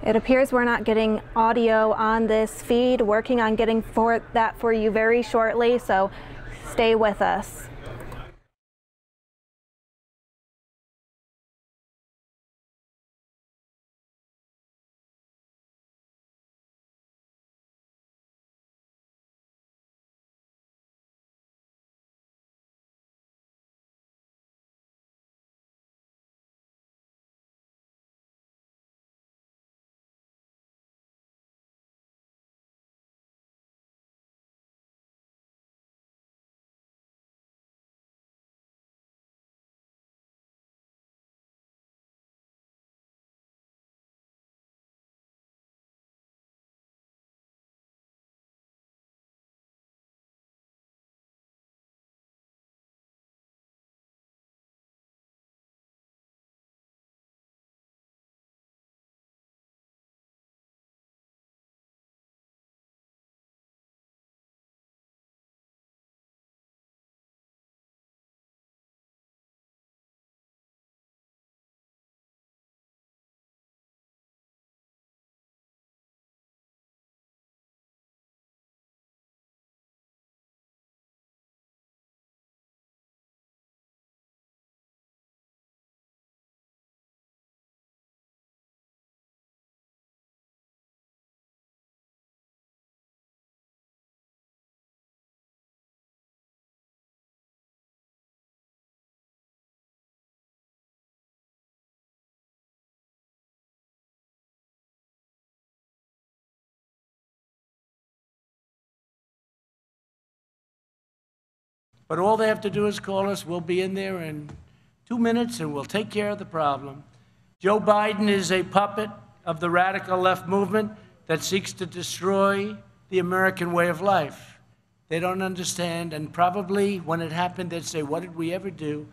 It appears we're not getting audio on this feed. Working on getting that for you very shortly, so stay with us. But all they have to do is call us. We'll be in there in 2 minutes, and we'll take care of the problem. Joe Biden is a puppet of the radical left movement that seeks to destroy the American way of life. They don't understand, and probably when it happened, they'd say, what did we ever do?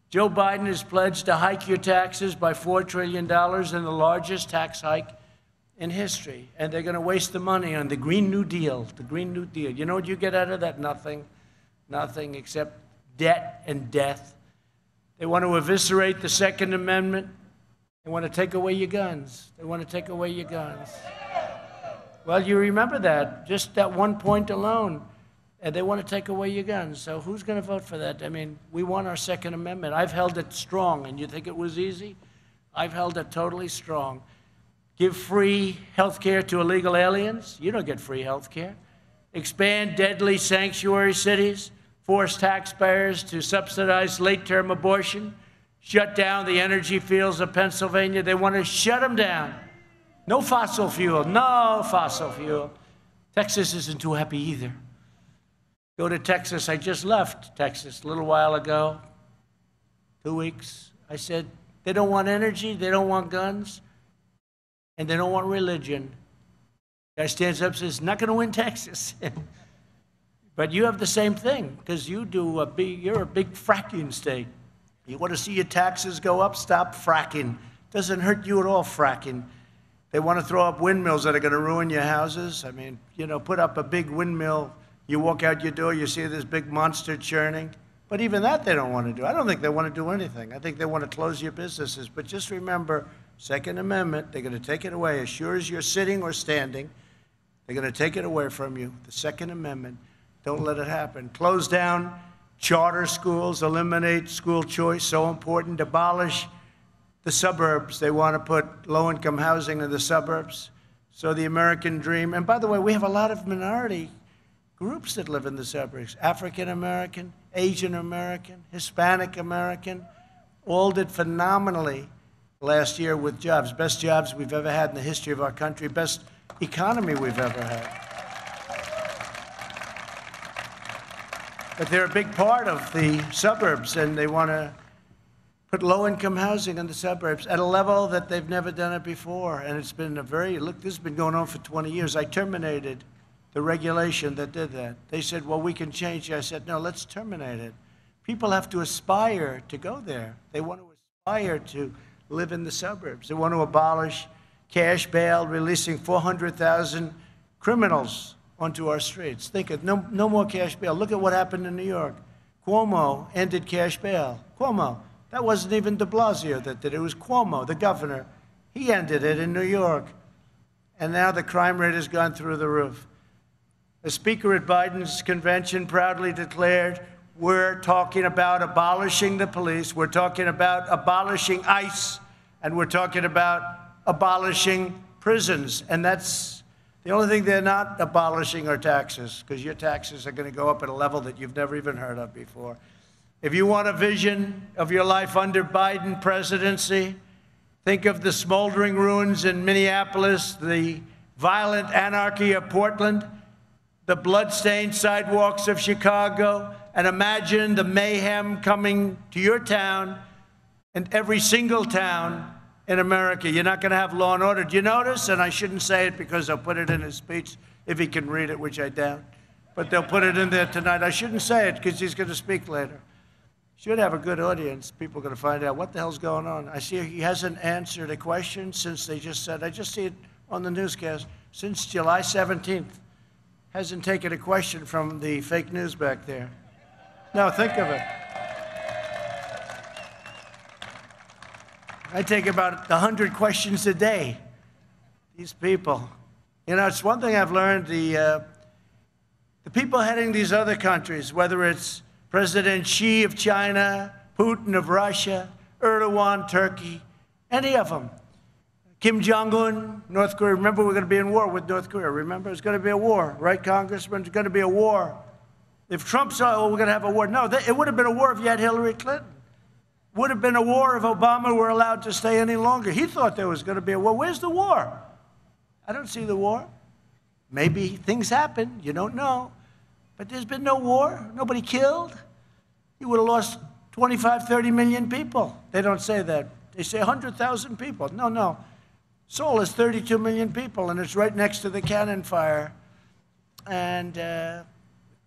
Joe Biden has pledged to hike your taxes by $4 trillion in the largest tax hike in history. And they're going to waste the money on the Green New Deal, the Green New Deal. You know what you get out of that? Nothing. Nothing except debt and death. They want to eviscerate the Second Amendment. They want to take away your guns. They want to take away your guns. Well, you remember that, just that one point alone. And they want to take away your guns. So who's going to vote for that? I mean, we want our Second Amendment. I've held it strong, and you think it was easy? I've held it totally strong. Give free health care to illegal aliens. You don't get free health care. Expand deadly sanctuary cities. Force taxpayers to subsidize late-term abortion, shut down the energy fields of Pennsylvania. They want to shut them down. No fossil fuel, no fossil fuel. Texas isn't too happy either. Go to Texas. I just left Texas a little while ago, 2 weeks. I said, they don't want energy, they don't want guns, and they don't want religion. Guy stands up and says, not going to win Texas. But you have the same thing, because you're a big fracking state. You want to see your taxes go up? Stop fracking. Doesn't hurt you at all, fracking. They want to throw up windmills that are going to ruin your houses. I mean, you know, put up a big windmill. You walk out your door, you see this big monster churning. But even that they don't want to do. I don't think they want to do anything. I think they want to close your businesses. But just remember, Second Amendment, they're going to take it away. As sure as you're sitting or standing, they're going to take it away from you. The Second Amendment. Don't let it happen. Close down charter schools, eliminate school choice, so important. Abolish the suburbs. They want to put low-income housing in the suburbs. So the American dream, and by the way, we have a lot of minority groups that live in the suburbs. African American, Asian American, Hispanic American, all did phenomenally last year with jobs. Best jobs we've ever had in the history of our country, best economy we've ever had. But they're a big part of the suburbs, and they want to put low-income housing in the suburbs at a level that they've never done it before. And it's been look, this has been going on for 20 years. I terminated the regulation that did that. They said, well, we can change it. I said, no, let's terminate it. People have to aspire to go there. They want to aspire to live in the suburbs. They want to abolish cash bail, releasing 400,000 criminals onto our streets. Think of no more cash bail. Look at what happened in New York. Cuomo ended cash bail. Cuomo. That wasn't even de Blasio that did it. It was Cuomo, the governor. He ended it in New York. and now the crime rate has gone through the roof. The speaker at Biden's convention proudly declared, we're talking about abolishing the police, we're talking about abolishing ICE, and we're talking about abolishing prisons. And that's the only thing they're not abolishing are taxes, because your taxes are going to go up at a level that you've never even heard of before. If you want a vision of your life under Biden presidency, think of the smoldering ruins in Minneapolis, the violent anarchy of Portland, the blood-stained sidewalks of Chicago, and imagine the mayhem coming to your town and every single town in America. You're not going to have law and order. Do you notice? And I shouldn't say it because I'll put it in his speech if he can read it, which I doubt. But they'll put it in there tonight. I shouldn't say it because he's going to speak later. Should have a good audience. People are going to find out what the hell's going on. I see he hasn't answered a question since they just said, I just see it on the newscast, since July 17th. Hasn't taken a question from the fake news back there. Now, think of it. I take about 100 questions a day. These people. You know, it's one thing I've learned, the people heading these other countries, whether it's President Xi of China, Putin of Russia, Erdogan, Turkey, any of them. Kim Jong-un, North Korea. Remember, we're going to be in war with North Korea. Remember, it's going to be a war, right, Congressman? It's going to be a war. If Trump said, oh, we're going to have a war. No, it would have been a war if you had Hillary Clinton. Would have been a war if Obama were allowed to stay any longer. He thought there was going to be a war. Where's the war? I don't see the war. Maybe things happen. You don't know. But there's been no war. Nobody killed. You would have lost 25, 30 million people. They don't say that. They say 100,000 people. No, no. Seoul is 32 million people, and it's right next to the cannon fire. And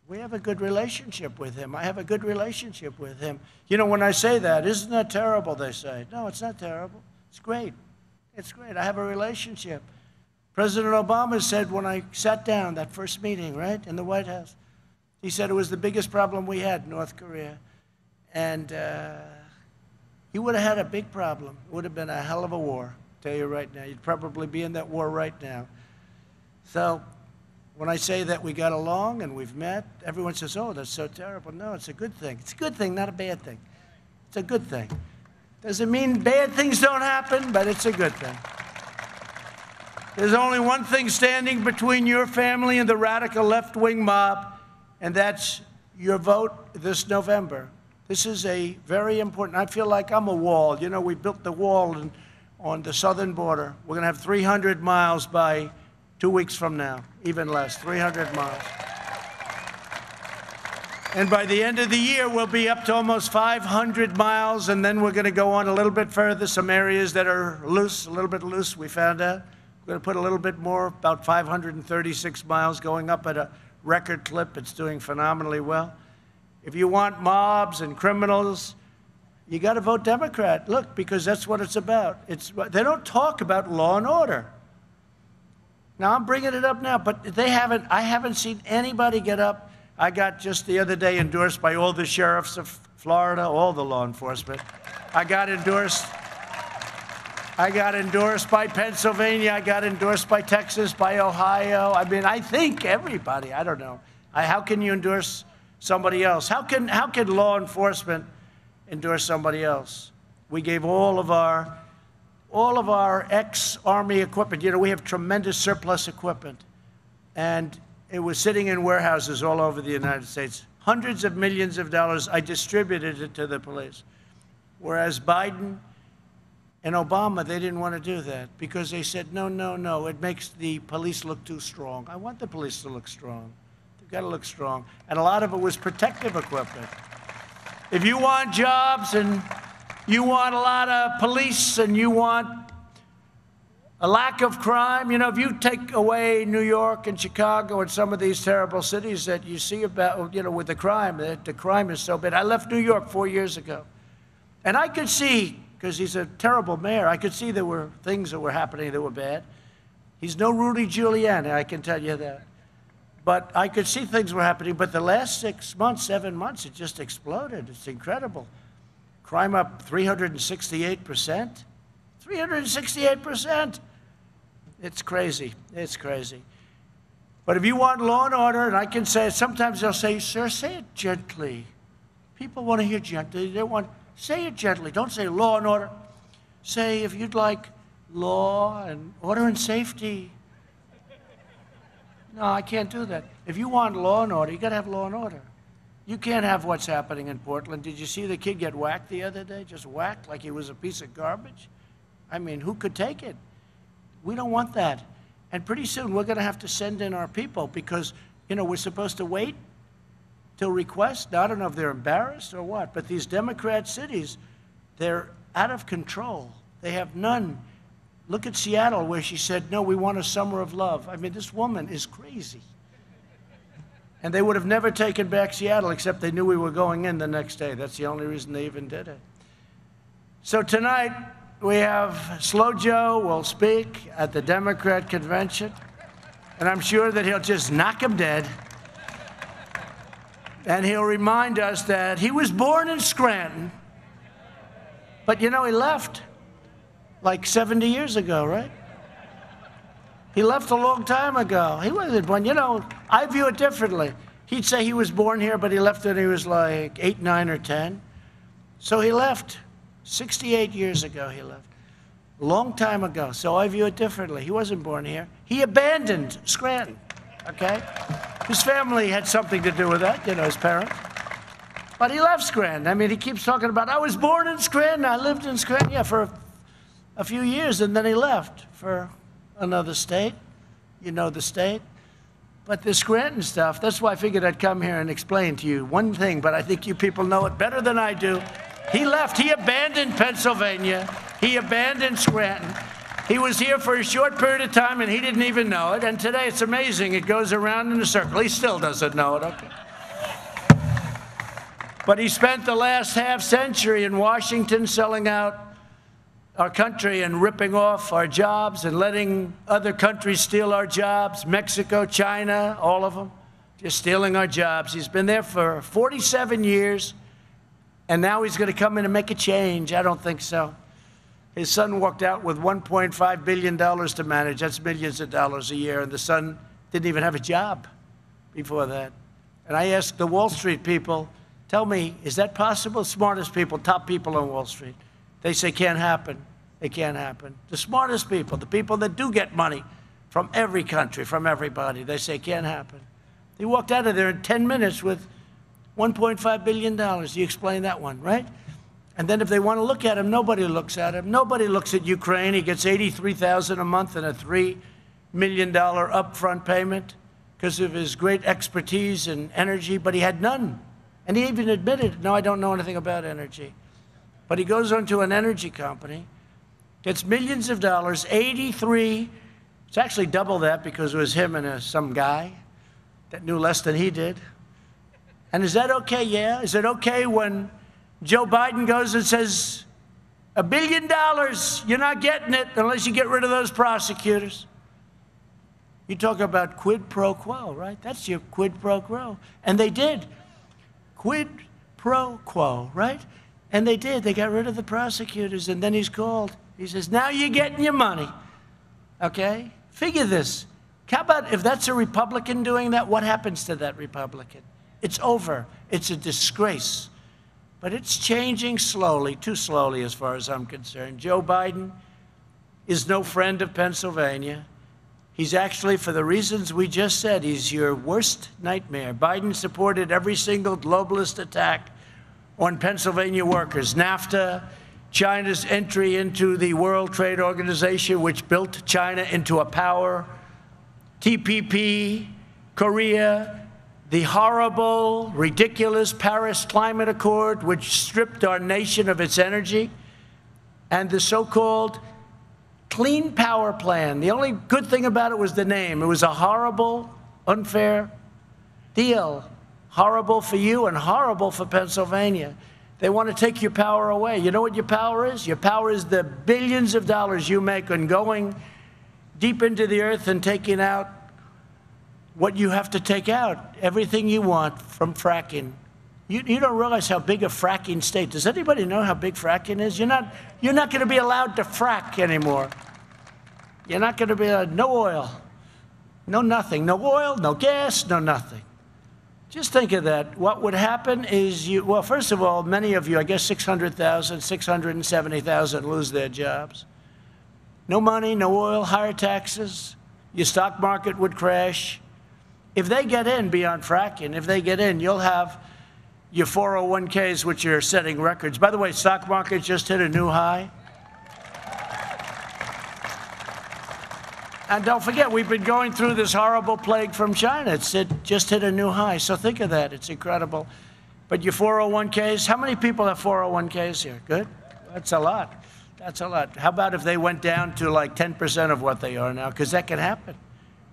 we have a good relationship with him. I have a good relationship with him. You know, when I say that, isn't that terrible, they say. No, it's not terrible. It's great. It's great. I have a relationship. President Obama said when I sat down, that first meeting, right, in the White House, he said it was the biggest problem we had, North Korea. And he would have had a big problem. It would have been a hell of a war, I'll tell you right now. You'd probably be in that war right now. So when I say that we got along and we've met, everyone says, oh, that's so terrible. No, it's a good thing. It's a good thing, not a bad thing. It's a good thing. Doesn't mean bad things don't happen, but it's a good thing. There's only one thing standing between your family and the radical left-wing mob, and that's your vote this November. This is a very important, I feel like I'm a wall. You know, we built the wall on the southern border. We're going to have 300 miles by 2 weeks from now, even less, 300 miles. And by the end of the year, we'll be up to almost 500 miles, and then we're going to go on a little bit further, some areas that are loose, a little bit loose, we found out. We're going to put a little bit more, about 536 miles, going up at a record clip. It's doing phenomenally well. If you want mobs and criminals, you got to vote Democrat. Look, because that's what it's about. They don't talk about law and order. Now, I'm bringing it up now, but I haven't seen anybody get up. I got just the other day endorsed by all the sheriffs of Florida, all the law enforcement. I got endorsed by Pennsylvania. I got endorsed by Texas, by Ohio. I mean, I think everybody, I don't know. How can you endorse somebody else? How can law enforcement endorse somebody else? We gave all of our ex-Army equipment. You know, we have tremendous surplus equipment. And it was sitting in warehouses all over the United States. Hundreds of millions of dollars, I distributed it to the police. Whereas Biden and Obama, they didn't want to do that because they said, no, no, no, it makes the police look too strong. I want the police to look strong. They've got to look strong. And a lot of it was protective equipment. If you want jobs and you want a lot of police and you want a lack of crime, you know, if you take away New York and Chicago and some of these terrible cities that you see about, you know, with the crime is so bad. I left New York 4 years ago. And I could see, because he's a terrible mayor, I could see there were things that were happening that were bad. He's no Rudy Giuliani, I can tell you that. But I could see things were happening. But the last 6 months, 7 months, it just exploded. It's incredible. Crime up 368%. 368%. It's crazy. It's crazy. But if you want law and order, and I can say it, sometimes they'll say, sir, say it gently. People want to hear gently. They want, say it gently. Don't say law and order. Say, if you'd like law and order and safety. No, I can't do that. If you want law and order, you got to have law and order. You can't have what's happening in Portland. Did you see the kid get whacked the other day? Just whacked like he was a piece of garbage? I mean, who could take it? We don't want that. And pretty soon we're going to have to send in our people because, you know, we're supposed to wait till request. Now, I don't know if they're embarrassed or what, but these Democrat cities, they're out of control. They have none. Look at Seattle, where she said, no, we want a summer of love. I mean, this woman is crazy. And they would have never taken back Seattle except they knew we were going in the next day. That's the only reason they even did it. So tonight, we have Slow Joe will speak at the Democrat convention. And I'm sure that he'll just knock him dead. And he'll remind us that he was born in Scranton. But, you know, he left like 70 years ago, right? He left a long time ago. He wasn't born. You know, I view it differently. He'd say he was born here, but he left when he was like 8, 9, or 10. So he left. 68 years ago he left. A long time ago. So I view it differently. He wasn't born here. He abandoned Scranton, okay? His family had something to do with that, you know, his parents. But he left Scranton. I mean, he keeps talking about, I was born in Scranton, I lived in Scranton, yeah, for a few years, and then he left for another state. You know the state. But the Scranton stuff, that's why I figured I'd come here and explain to you one thing, but I think you people know it better than I do. He left. He abandoned Pennsylvania. He abandoned Scranton. He was here for a short period of time, and he didn't even know it. And today, it's amazing. It goes around in a circle. He still doesn't know it, okay? But he spent the last half-century in Washington selling out our country and ripping off our jobs and letting other countries steal our jobs, Mexico, China, all of them, just stealing our jobs. He's been there for 47 years, and now he's going to come in and make a change. I don't think so. His son walked out with $1.5 billion to manage. That's millions of dollars a year, and the son didn't even have a job before that. And I asked the Wall Street people, tell me, is that possible? Smartest people, top people on Wall Street. They say, can't happen. It can't happen. The smartest people, the people that do get money from every country, from everybody, they say, can't happen. He walked out of there in 10 minutes with $1.5 billion. You explain that one, right? And then if they want to look at him, nobody looks at him. Nobody looks at Ukraine. He gets $83,000 a month and a $3 million upfront payment because of his great expertise and energy, but he had none. And he even admitted, no, I don't know anything about energy. But he goes on to an energy company, gets millions of dollars, 83, it's actually double that because it was him and some guy that knew less than he did. And is that okay? Yeah. Is it okay when Joe Biden goes and says, $1 billion, you're not getting it unless you get rid of those prosecutors? You talk about quid pro quo, right? That's your quid pro quo. And they did. Quid pro quo, right? And they did. They got rid of the prosecutors, and then he's called. He says, now you're getting your money, okay? Figure this. How about if that's a Republican doing that, what happens to that Republican? It's over. It's a disgrace. But it's changing slowly, too slowly as far as I'm concerned. Joe Biden is no friend of Pennsylvania. He's actually, for the reasons we just said, he's your worst nightmare. Biden supported every single globalist attack on Pennsylvania workers. NAFTA, China's entry into the World Trade Organization, which built China into a power. TPP, Korea, the horrible, ridiculous Paris Climate Accord, which stripped our nation of its energy, and the so-called Clean Power Plan. The only good thing about it was the name. It was a horrible, unfair deal. Horrible for you and horrible for Pennsylvania. They want to take your power away. You know what your power is? Your power is the billions of dollars you make on going deep into the earth and taking out what you have to take out, everything you want from fracking. You don't realize how big a fracking state. Does anybody know how big fracking is? You're not going to be allowed to frack anymore. You're not going to be no oil, no nothing, no oil, no gas, no nothing. Just think of that. What would happen is well, first of all, many of you, I guess 600,000, 670,000 lose their jobs. No money, no oil, higher taxes. Your stock market would crash. If they get in beyond fracking, if they get in, you'll have your 401ks, which are setting records. By the way, stock market just hit a new high. And don't forget, we've been going through this horrible plague from China. It just hit a new high. So think of that. It's incredible. But your 401ks, how many people have 401ks here? Good? That's a lot. That's a lot. How about if they went down to like 10% of what they are now? Because that can happen.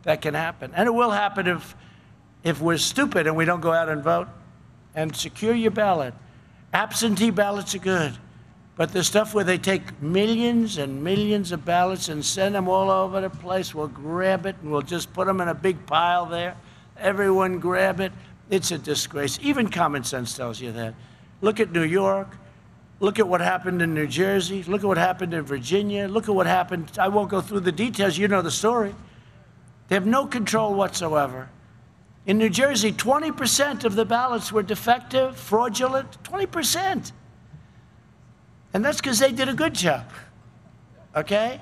That can happen. And it will happen if we're stupid and we don't go out and vote. And secure your ballot. Absentee ballots are good. But the stuff where they take millions and millions of ballots and send them all over the place, we'll grab it and we'll just put them in a big pile there. Everyone grab it. It's a disgrace. Even common sense tells you that. Look at New York. Look at what happened in New Jersey. Look at what happened in Virginia. Look at what happened. I won't go through the details. You know the story. They have no control whatsoever. In New Jersey, 20% of the ballots were defective, fraudulent, 20%. And that's because they did a good job, okay?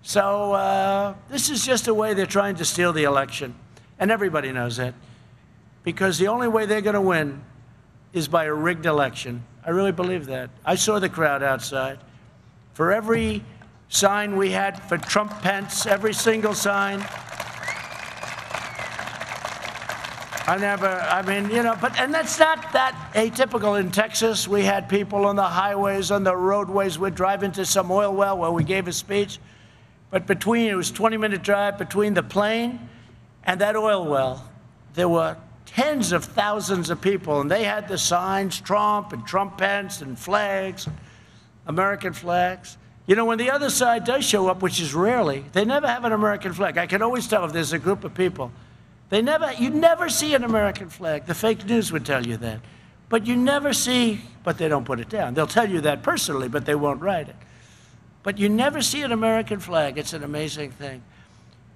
So this is just a way they're trying to steal the election. And everybody knows that. Because the only way they're going to win is by a rigged election. I really believe that. I saw the crowd outside. For every sign we had for Trump-Pence, every single sign, and that's not that atypical. In Texas, we had people on the highways, on the roadways. We'd drive into some oil well where we gave a speech. But it was a 20-minute drive between the plane and that oil well. There were tens of thousands of people, and they had the signs, Trump and Trump-Pence and flags, American flags. You know, when the other side does show up, which is rarely, they never have an American flag. I can always tell if there's a group of people. You never see an American flag. The fake news would tell you that. But you never see, but they don't put it down. They'll tell you that personally, but they won't write it. But you never see an American flag. It's an amazing thing.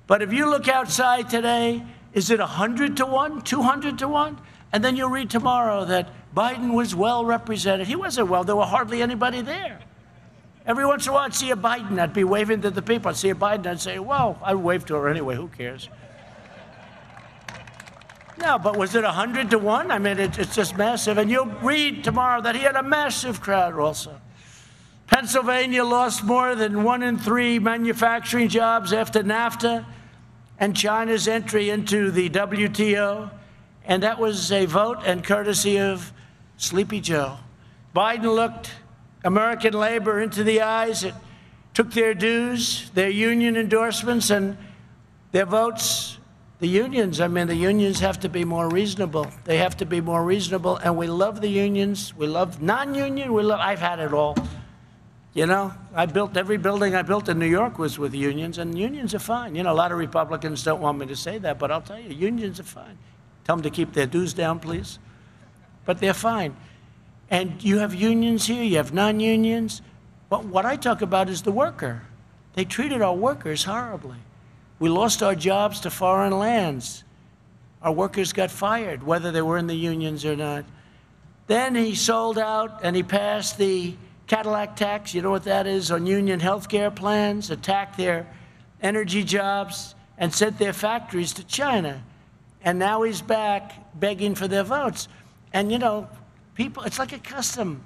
But if you look outside today, is it 100 to 1, 200 to 1? And then you'll read tomorrow that Biden was well represented. He wasn't well. There were hardly anybody there. Every once in a while, I'd see a Biden. I'd be waving to the people. I'd see a Biden. I'd say, well, I'd wave to her anyway. Who cares? No, but was it 100 to 1? I mean, it's just massive. And you'll read tomorrow that he had a massive crowd also. Pennsylvania lost more than 1 in 3 manufacturing jobs after NAFTA and China's entry into the WTO. And that was a vote and courtesy of Sleepy Joe. Biden looked American labor into the eyes. It took their dues, their union endorsements, and their votes. The unions have to be more reasonable. They have to be more reasonable, and we love the unions. We love non-union. I've had it all. You know, every building I built in New York was with unions, and unions are fine. You know, a lot of Republicans don't want me to say that, but I'll tell you, unions are fine. Tell them to keep their dues down, please. But they're fine. And you have unions here, you have non-unions. But what I talk about is the worker. They treated our workers horribly. We lost our jobs to foreign lands. Our workers got fired, whether they were in the unions or not. Then he sold out and he passed the Cadillac tax, you know what that is, on union health care plans, attacked their energy jobs, and sent their factories to China. And now he's back begging for their votes. And, you know, people, it's like a custom.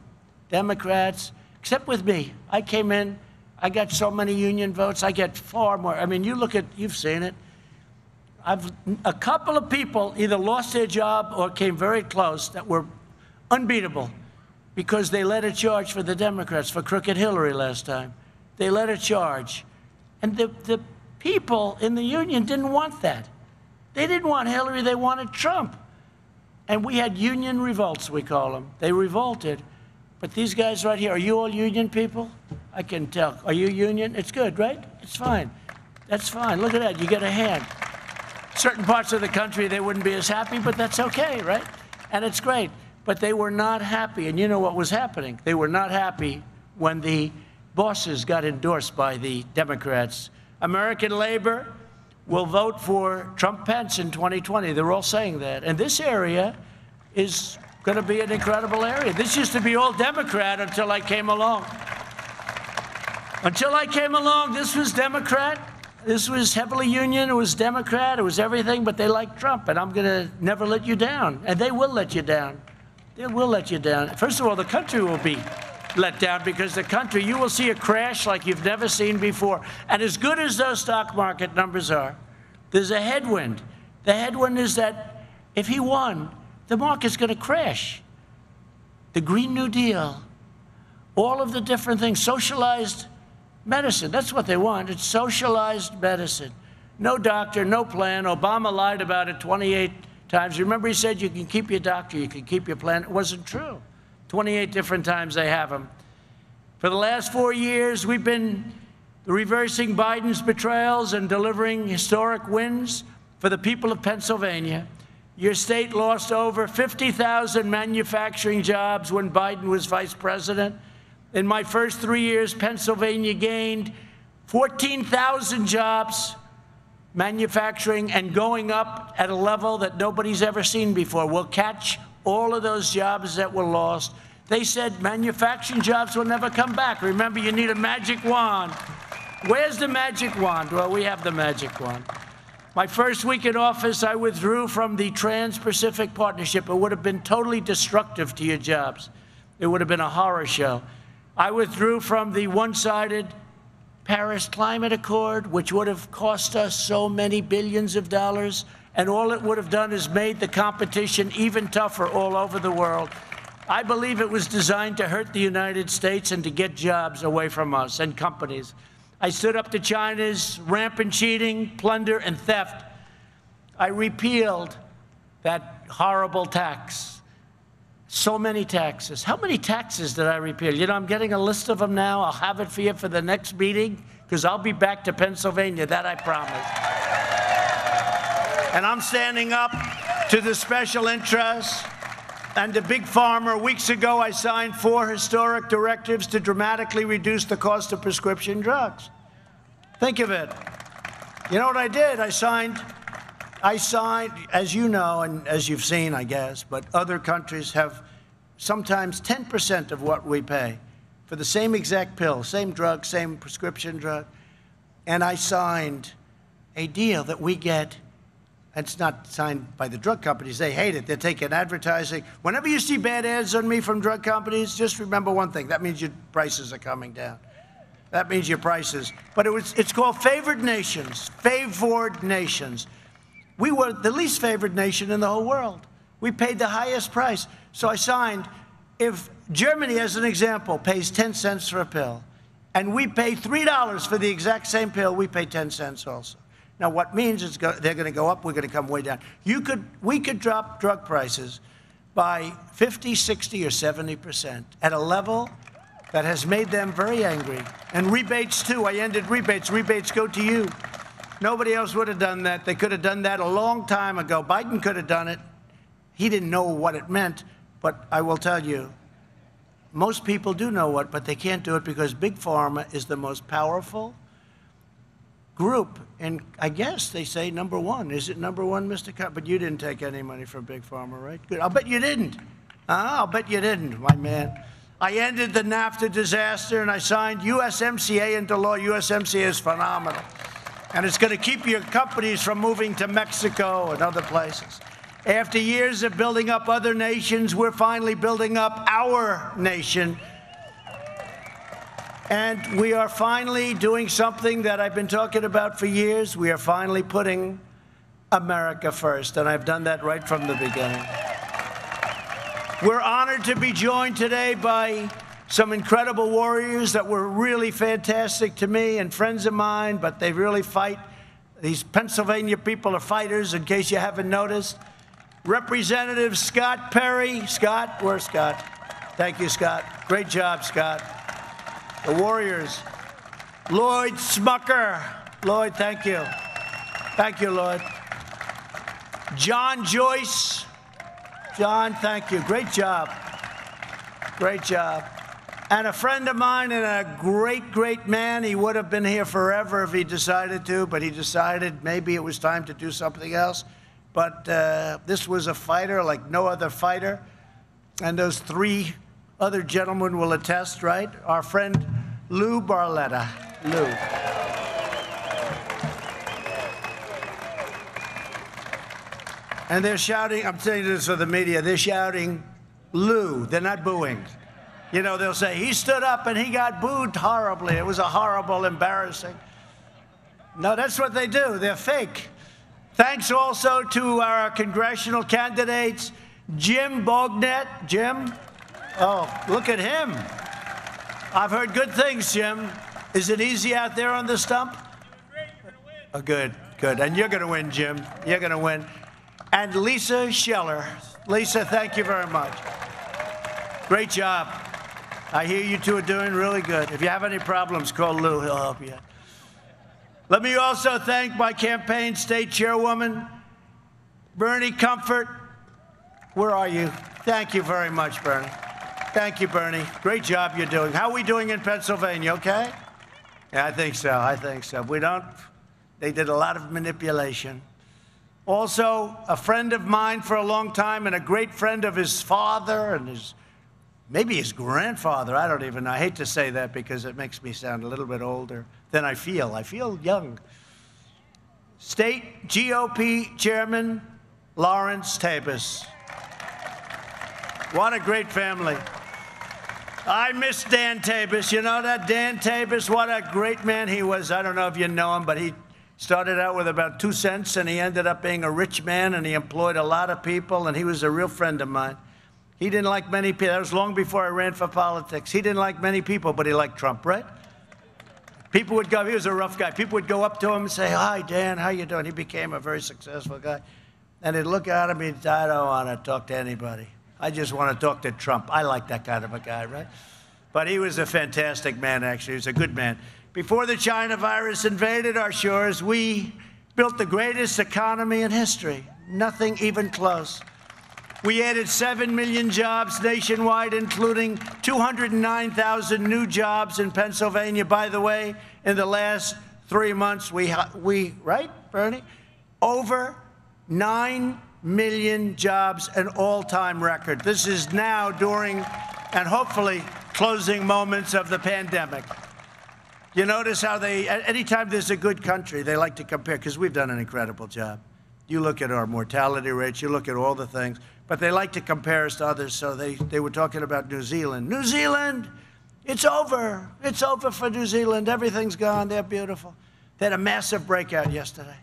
Democrats, except with me. I came in. I got so many union votes. I get far more. I mean, you've seen it. A couple of people either lost their job or came very close that were unbeatable because they led a charge for the Democrats, for crooked Hillary last time. They led a charge. And the people in the union didn't want that. They didn't want Hillary. They wanted Trump. And we had union revolts, we call them. They revolted. But these guys right here, are you all union people? I can tell. Are you union? It's good, right? It's fine. That's fine. Look at that. You get a hand. Certain parts of the country, they wouldn't be as happy, but that's okay, right? And it's great. But they were not happy. And you know what was happening? They were not happy when the bosses got endorsed by the Democrats American labor will vote for Trump-Pence in 2020. They're all saying that. And this area is going to be an incredible area. This used to be all Democrat until I came along. Until I came along, this was Democrat. This was heavily union. It was Democrat. It was everything, but they like Trump. And I'm going to never let you down. And they will let you down. They will let you down. First of all, the country will be let down because the country, you will see a crash like you've never seen before. And as good as those stock market numbers are, there's a headwind. The headwind is that if he won, the market's going to crash. The Green New Deal, all of the different things, socialized medicine, that's what they want. It's socialized medicine. No doctor, no plan. Obama lied about it 28 times. Remember he said you can keep your doctor, you can keep your plan. It wasn't true. 28 different times they have him. For the last 4 years, we've been reversing Biden's betrayals and delivering historic wins for the people of Pennsylvania. Your state lost over 50,000 manufacturing jobs when Biden was vice president. In my first 3 years, Pennsylvania gained 14,000 jobs, manufacturing, and going up at a level that nobody's ever seen before. We'll catch all of those jobs that were lost. They said manufacturing jobs will never come back. Remember, you need a magic wand. Where's the magic wand? Well, we have the magic wand. My first week in office, I withdrew from the Trans-Pacific Partnership. It would have been totally destructive to your jobs. It would have been a horror show. I withdrew from the one-sided Paris Climate Accord, which would have cost us so many billions of dollars, and all it would have done is made the competition even tougher all over the world. I believe it was designed to hurt the United States and to get jobs away from us and companies. I stood up to China's rampant cheating, plunder, and theft. I repealed that horrible tax. So many taxes. How many taxes did I repeal? You know, I'm getting a list of them now. I'll have it for you for the next meeting because I'll be back to Pennsylvania. That I promise. And I'm standing up to the special interests and the big pharma. Weeks ago, I signed 4 historic directives to dramatically reduce the cost of prescription drugs. Think of it. You know what I did? I signed, as you know, and as you've seen, I guess, but other countries have sometimes 10% of what we pay for the same exact pill, same drug, same prescription drug. And I signed a deal that we get. It's not signed by the drug companies. They hate it. They're taking advertising. Whenever you see bad ads on me from drug companies, just remember one thing. That means your prices are coming down. That means your prices. But it's called favored nations, favored nations. We were the least favored nation in the whole world. We paid the highest price. So I signed, if Germany, as an example, pays 10 cents for a pill, and we pay $3 for the exact same pill, we pay 10 cents also. Now, what means is they're going to go up, we're going to come way down. We could drop drug prices by 50, 60, or 70% at a level that has made them very angry. And rebates, too. I ended rebates. Rebates go to you. Nobody else would have done that. They could have done that a long time ago. Biden could have done it. He didn't know what it meant. But I will tell you, most people do know what, but they can't do it because Big Pharma is the most powerful group. And I guess they say number one. Is it number one, Mr. Cobb? But you didn't take any money from Big Pharma, right? Good. I'll bet you didn't. I'll bet you didn't, my man. I ended the NAFTA disaster, and I signed USMCA into law. USMCA is phenomenal. And it's going to keep your companies from moving to Mexico and other places. After years of building up other nations, we're finally building up our nation. And we are finally doing something that I've been talking about for years. We are finally putting America first, and I've done that right from the beginning. We're honored to be joined today by some incredible warriors that were really fantastic to me and friends of mine, but they really fight. These Pennsylvania people are fighters, in case you haven't noticed. Representative Scott Perry. Scott, where's Scott? Thank you, Scott. Great job, Scott. The Warriors. Lloyd Smucker. Lloyd, thank you. Thank you, Lloyd. John Joyce. John, thank you. Great job. Great job. and a friend of mine and a great, great man. He would have been here forever if he decided to, but he decided maybe it was time to do something else. But this was a fighter like no other fighter, and those three other gentlemen will attest, right? Our friend Lou Barletta. Lou. And they're shouting, I'm saying this for the media, they're shouting, Lou. They're not booing. You know, they'll say, he stood up and he got booed horribly. It was a horrible, embarrassing. No, that's what they do. They're fake. Thanks also to our congressional candidates, Jim Bognett. Jim? Oh, look at him. I've heard good things, Jim. Is it easy out there on the stump? Oh, good, good. And you're going to win, Jim. You're going to win. And Lisa Scheller. Lisa, thank you very much. Great job. I hear you two are doing really good. If you have any problems, call Lou. He'll help you. Let me also thank my campaign state chairwoman, Bernie Comfort. Where are you? Thank you very much, Bernie. Thank you, Bernie. Great job you're doing. How are we doing in Pennsylvania, okay? Yeah, I think so. I think so. They did a lot of manipulation. Also, a friend of mine for a long time and a great friend of his father and maybe his grandfather. I don't even know. I hate to say that because it makes me sound a little bit older than I feel. I feel young. State GOP Chairman Lawrence Tabus. What a great family. I miss Dan Tabus. You know that Dan Tabus? What a great man he was. I don't know if you know him, but he started out with about 2 cents, and he ended up being a rich man, and he employed a lot of people, and he was a real friend of mine. He didn't like many people. That was long before I ran for politics. He didn't like many people, but he liked Trump, right? People would go, he was a rough guy. People would go up to him and say, hi, Dan, how you doing? He became a very successful guy. And he'd look at him and he'd say, I don't want to talk to anybody. I just want to talk to Trump. I like that kind of a guy, right? But he was a fantastic man, actually. He was a good man. Before the China virus invaded our shores, we built the greatest economy in history. Nothing even close. We added 7 million jobs nationwide, including 209,000 new jobs in Pennsylvania. By the way, in the last 3 months, we right, Bernie? Over 9 million jobs, an all-time record. This is now during and hopefully closing moments of the pandemic. You notice how anytime there's a good country, they like to compare, because we've done an incredible job. You look at our mortality rates, you look at all the things, but they like to compare us to others, so they were talking about New Zealand. New Zealand, it's over. It's over for New Zealand. Everything's gone. They're beautiful. They had a massive breakout yesterday.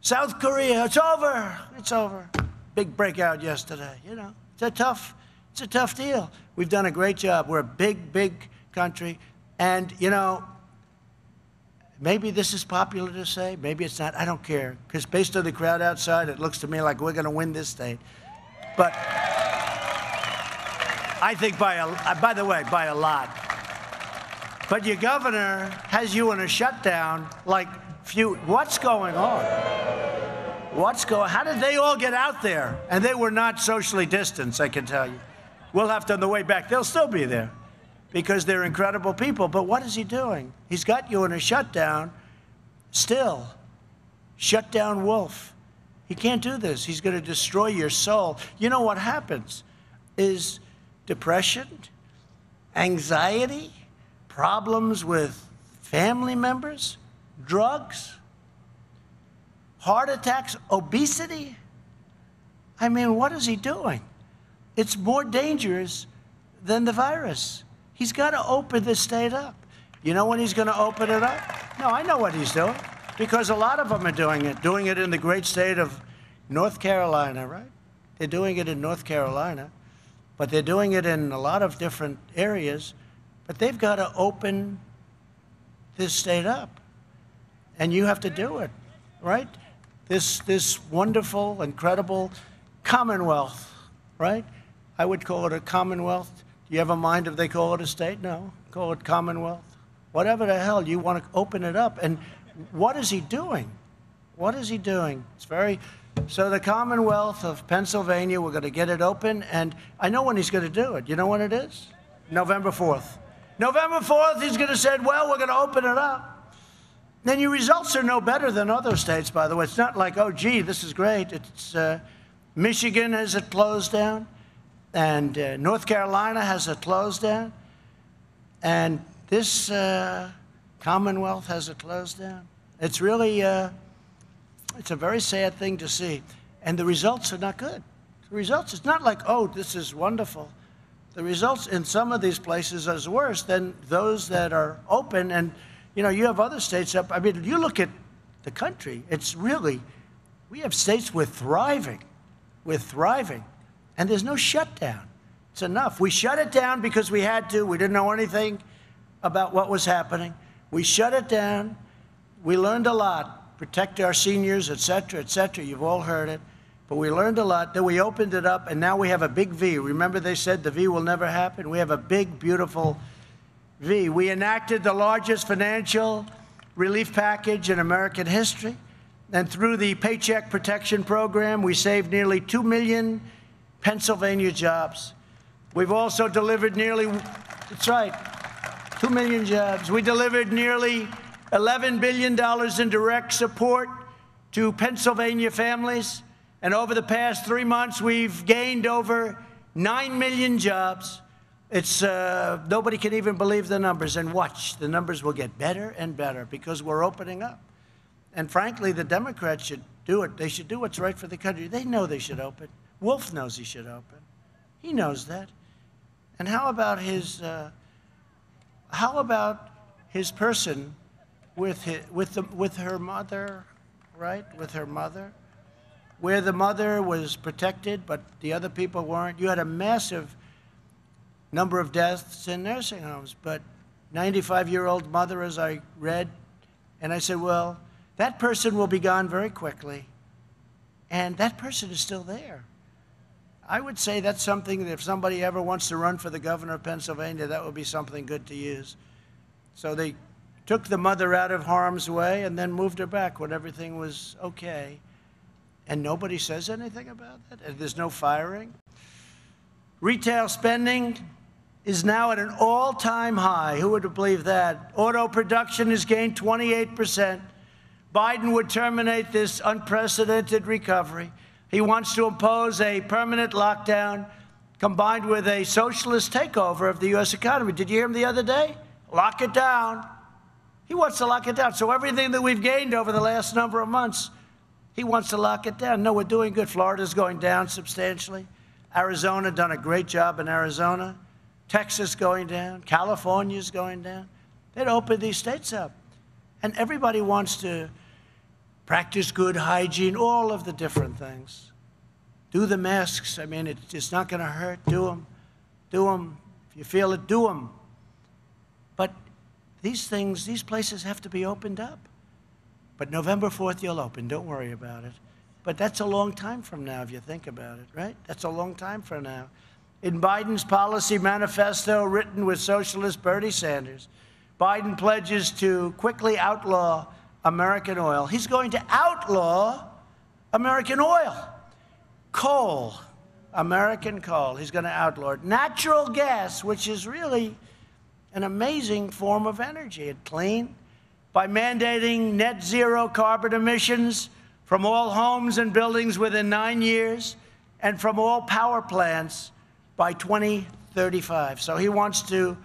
South Korea, it's over. It's over. Big breakout yesterday. You know, it's a tough deal. We've done a great job. We're a big, big country. And, you know, maybe this is popular to say. Maybe it's not. I don't care. Because based on the crowd outside, it looks to me like we're going to win this state. But I think by the way, by a lot. But your governor has you in a shutdown like what's going on? How did they all get out there? And they were not socially distanced, I can tell you. We'll have to, on the way back, they'll still be there because they're incredible people. But what is he doing? He's got you in a shutdown still. Shutdown wolf. He can't do this. He's going to destroy your soul. You know what happens is depression, anxiety, problems with family members, drugs, heart attacks, obesity. I mean, what is he doing? It's more dangerous than the virus. He's got to open this state up. You know when he's going to open it up? No, I know what he's doing, because a lot of them are doing it in the great state of North Carolina, right? They're doing it in North Carolina, but they're doing it in a lot of different areas, but they've got to open this state up, and you have to do it, right? This wonderful, incredible commonwealth, right? I would call it a commonwealth. Do you have a mind if they call it a state? No, call it commonwealth. Whatever the hell, you want to open it up. And what is he doing? What is he doing? So the Commonwealth of Pennsylvania, we're going to get it open, and I know when he's going to do it. You know when it is? November 4th. November 4th, he's going to say, well, we're going to open it up. Then your results are no better than other states, by the way. It's not like, oh, gee, this is great. It's Michigan has it closed down, and North Carolina has it closed down, and this Commonwealth has it closed down. It's really, it's a very sad thing to see. And the results are not good. The results, it's not like, oh, this is wonderful. The results in some of these places are worse than those that are open. And, you know, you have other states up. I mean, you look at the country, it's really, we have states with thriving. And there's no shutdown. It's enough. We shut it down because we had to. We didn't know anything about what was happening. We shut it down. We learned a lot. Protect our seniors, et cetera, et cetera. You've all heard it. But we learned a lot. Then we opened it up, and now we have a big V. Remember they said the V will never happen? We have a big, beautiful V. We enacted the largest financial relief package in American history. And through the Paycheck Protection Program, we saved nearly 2 million Pennsylvania jobs. We've also delivered nearly, that's right, 2 million jobs. We delivered nearly $11 billion in direct support to Pennsylvania families. And over the past 3 months, we've gained over 9 million jobs. It's, nobody can even believe the numbers. And watch, the numbers will get better and better because we're opening up. And frankly, the Democrats should do it. They should do what's right for the country. They know they should open. Wolf knows he should open. He knows that. And how about his person with her mother, right? With her mother, where the mother was protected, but the other people weren't. You had a massive number of deaths in nursing homes, but 95-year-old mother, as I read, and I said, well, that person will be gone very quickly, and that person is still there. I would say that's something that if somebody ever wants to run for the governor of Pennsylvania, that would be something good to use. So they took the mother out of harm's way and then moved her back when everything was okay. And nobody says anything about that? And there's no firing? Retail spending is now at an all-time high. Who would have believed that? Auto production has gained 28%. Biden would terminate this unprecedented recovery. He wants to impose a permanent lockdown combined with a socialist takeover of the U.S. economy. Did you hear him the other day? Lock it down. He wants to lock it down. So everything that we've gained over the last number of months, he wants to lock it down. No, we're doing good. Florida's going down substantially. Arizona done a great job in Arizona. Texas going down. California's going down. They'd open these states up. And everybody wants to practice good hygiene, all of the different things. Do the masks. I mean, it's not going to hurt. Do them. Do them. If you feel it, do them. But these things, these places have to be opened up. But November 4th, you'll open. Don't worry about it. But that's a long time from now, if you think about it, right? That's a long time from now. In Biden's policy manifesto, written with socialist Bernie Sanders, Biden pledges to quickly outlaw American oil. He's going to outlaw American oil. Coal, American coal, he's going to outlaw it. Natural gas, which is really an amazing form of energy. It's clean. By mandating net zero carbon emissions from all homes and buildings within 9 years and from all power plants by 2035. So he wants to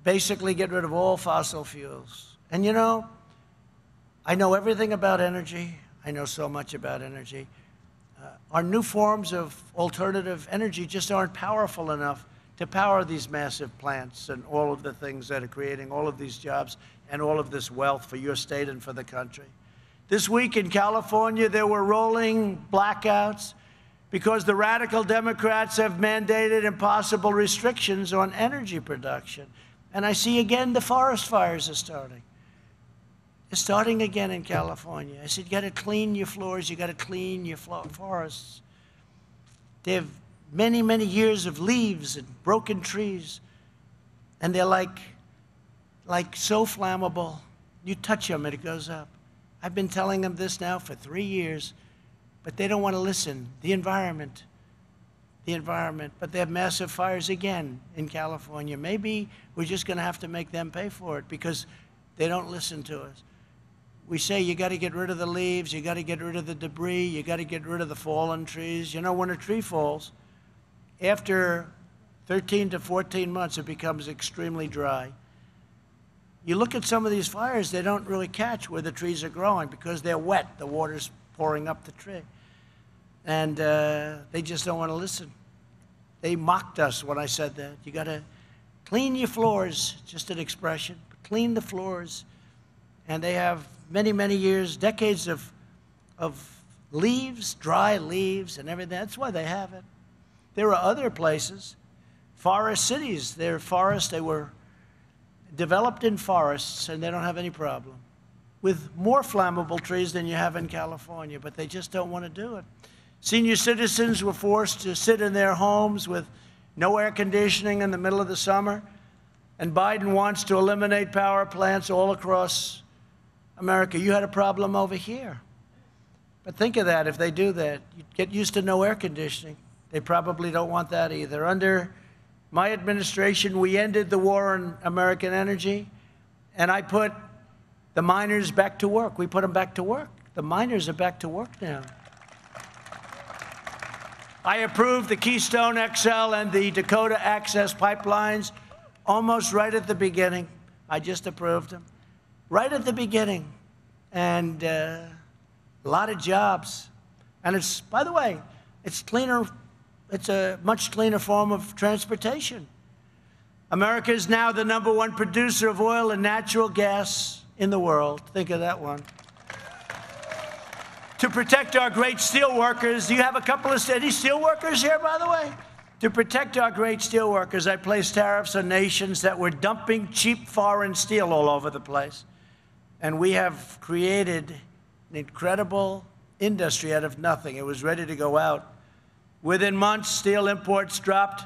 basically get rid of all fossil fuels. And you know, I know everything about energy. I know so much about energy. Our new forms of alternative energy just aren't powerful enough to power these massive plants and all of the things that are creating all of these jobs and all of this wealth for your state and for the country. This week in California, there were rolling blackouts because the radical Democrats have mandated impossible restrictions on energy production. And I see again the forest fires are starting. It's starting again in California. I said, you got to clean your floors, you got to clean your forests. They have many, many years of leaves and broken trees, and they're like so flammable. You touch them and it goes up. I've been telling them this now for 3 years, but they don't want to listen. The environment the environment, but they have massive fires again in California. Maybe we're just going to have to make them pay for it because they don't listen to us. We say you got to get rid of the leaves, you got to get rid of the debris, you got to get rid of the fallen trees. You know, when a tree falls, after 13 to 14 months, it becomes extremely dry. You look at some of these fires, they don't really catch where the trees are growing because they're wet. The water's pouring up the tree. And they just don't want to listen. They mocked us when I said that. You got to clean your floors, just an expression. Clean the floors. And they have many, many years, decades of leaves, dry leaves and everything. That's why they have it. There are other places, forest cities. They're forests. They were developed in forests, and they don't have any problem with more flammable trees than you have in California, but they just don't want to do it. Senior citizens were forced to sit in their homes with no air conditioning in the middle of the summer, and Biden wants to eliminate power plants all across America. You had a problem over here. But think of that, if they do that, you get used to no air conditioning. They probably don't want that either. Under my administration, we ended the war on American energy, and I put the miners back to work. We put them back to work. The miners are back to work now. I approved the Keystone XL and the Dakota Access pipelines almost right at the beginning. I just approved them. Right at the beginning. And a lot of jobs. And it's, by the way, it's cleaner. It's a much cleaner form of transportation. America is now the #1 producer of oil and natural gas in the world. Think of that one. To protect our great steel workers, do you have a couple of steady steel workers here, by the way? To protect our great steel workers, I placed tariffs on nations that were dumping cheap foreign steel all over the place. And we have created an incredible industry out of nothing. It was ready to go out. Within months, steel imports dropped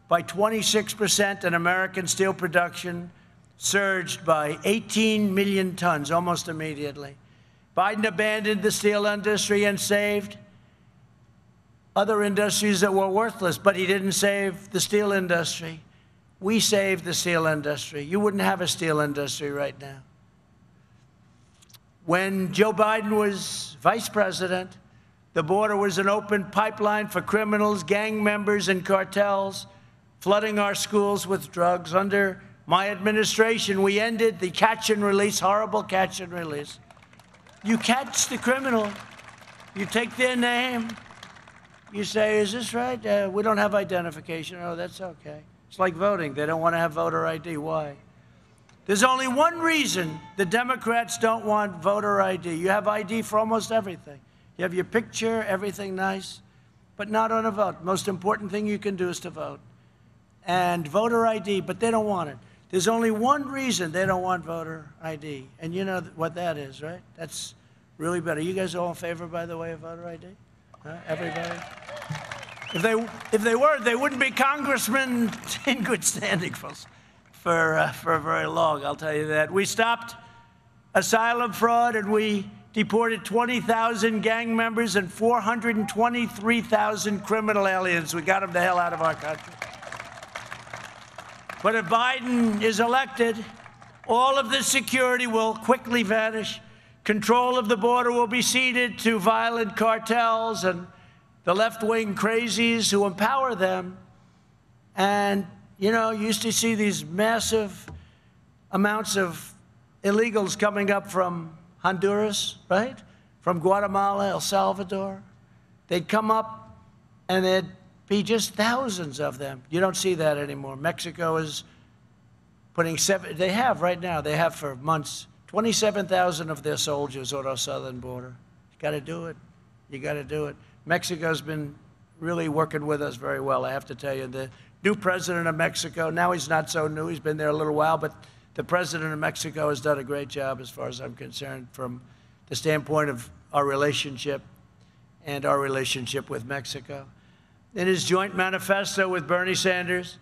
by 26%, and American steel production surged by 18 million tons almost immediately. Biden abandoned the steel industry and saved other industries that were worthless, but he didn't save the steel industry. We saved the steel industry. You wouldn't have a steel industry right now. When Joe Biden was vice president, the border was an open pipeline for criminals, gang members, and cartels, flooding our schools with drugs. Under my administration, we ended the catch and release, horrible catch and release. You catch the criminal, you take their name, you say, is this right? We don't have identification. Oh, that's okay. It's like voting. They don't want to have voter ID. Why? There's only one reason the Democrats don't want voter ID. You have ID for almost everything. You have your picture, everything nice, but not on a vote. Most important thing you can do is to vote. And voter ID, but they don't want it. There's only one reason they don't want voter ID, and you know what that is, right? That's really better. You guys all in favor, by the way, of voter ID? Everybody? If they were, they wouldn't be congressmen in good standing for very long, I'll tell you that. We stopped asylum fraud, and we deported 20,000 gang members and 423,000 criminal aliens. We got them the hell out of our country. But if Biden is elected, all of this security will quickly vanish. Control of the border will be ceded to violent cartels and the left-wing crazies who empower them. And, you know, you used to see these massive amounts of illegals coming up from Honduras, right? From Guatemala, El Salvador. They'd come up and they'd be just thousands of them. You don't see that anymore. Mexico is putting they have right now, they have for months, 27,000 of their soldiers on our southern border. You got to do it. You got to do it. Mexico's been really working with us very well, I have to tell you. The new president of Mexico, now he's not so new, he's been there a little while, but the president of Mexico has done a great job as far as I'm concerned from the standpoint of our relationship and our relationship with Mexico. In his joint manifesto with Bernie Sanders,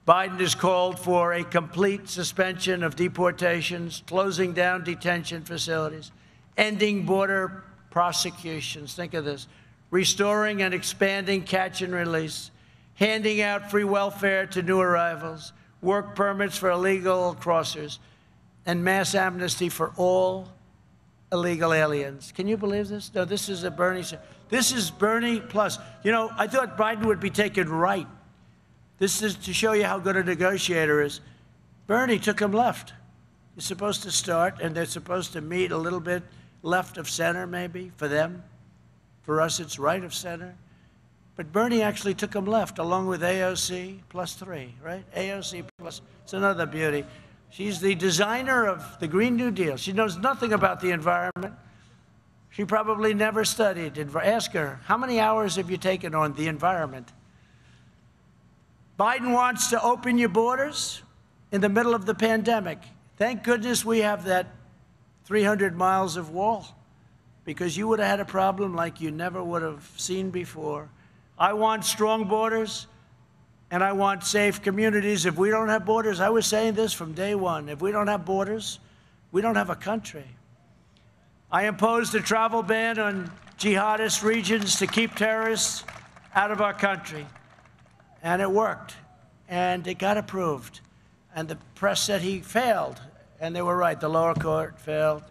Biden has called for a complete suspension of deportations, closing down detention facilities, ending border prosecutions. Think of this. Restoring and expanding catch and release, handing out free welfare to new arrivals, work permits for illegal crossers, and mass amnesty for all illegal aliens. Can you believe this? No, this is a Bernie. This is Bernie plus. You know, I thought Biden would be taken right. This is to show you how good a negotiator is. Bernie took him left. You're supposed to start, and they're supposed to meet a little bit left of center, maybe, for them. For us, it's right of center. But Bernie actually took him left, along with AOC +3, right? AOC plus, it's another beauty. She's the designer of the Green New Deal. She knows nothing about the environment. She probably never studied. Ask her, how many hours have you taken on the environment? Biden wants to open your borders in the middle of the pandemic. Thank goodness we have that 300 miles of wall, because you would have had a problem like you never would have seen before. I want strong borders, and I want safe communities. If we don't have borders, I was saying this from day one, if we don't have borders, we don't have a country. I imposed a travel ban on jihadist regions to keep terrorists out of our country. And it worked, and it got approved. And the press said he failed, and they were right. The lower court failed,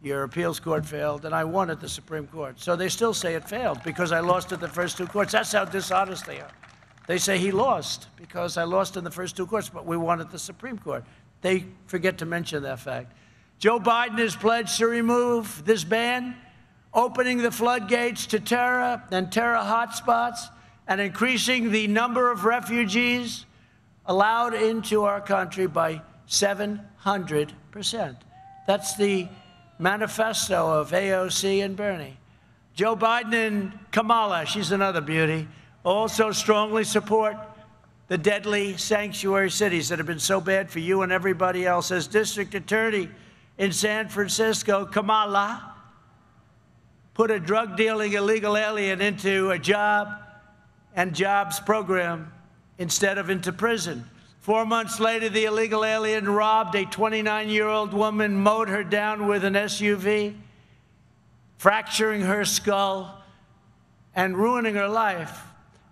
your appeals court failed, and I won at the Supreme Court. So they still say it failed because I lost at the first two courts. That's how dishonest they are. They say he lost because I lost in the first two courts, but we won at the Supreme Court. They forget to mention that fact. Joe Biden has pledged to remove this ban, opening the floodgates to terror and terror hotspots, and increasing the number of refugees allowed into our country by 700%. That's the manifesto of AOC and Bernie. Joe Biden and Kamala, she's another beauty, also strongly support the deadly sanctuary cities that have been so bad for you and everybody else. As district attorney in San Francisco, Kamala put a drug-dealing illegal alien into a job and jobs program instead of into prison. 4 months later, the illegal alien robbed a 29-year-old woman, mowed her down with an SUV, fracturing her skull and ruining her life.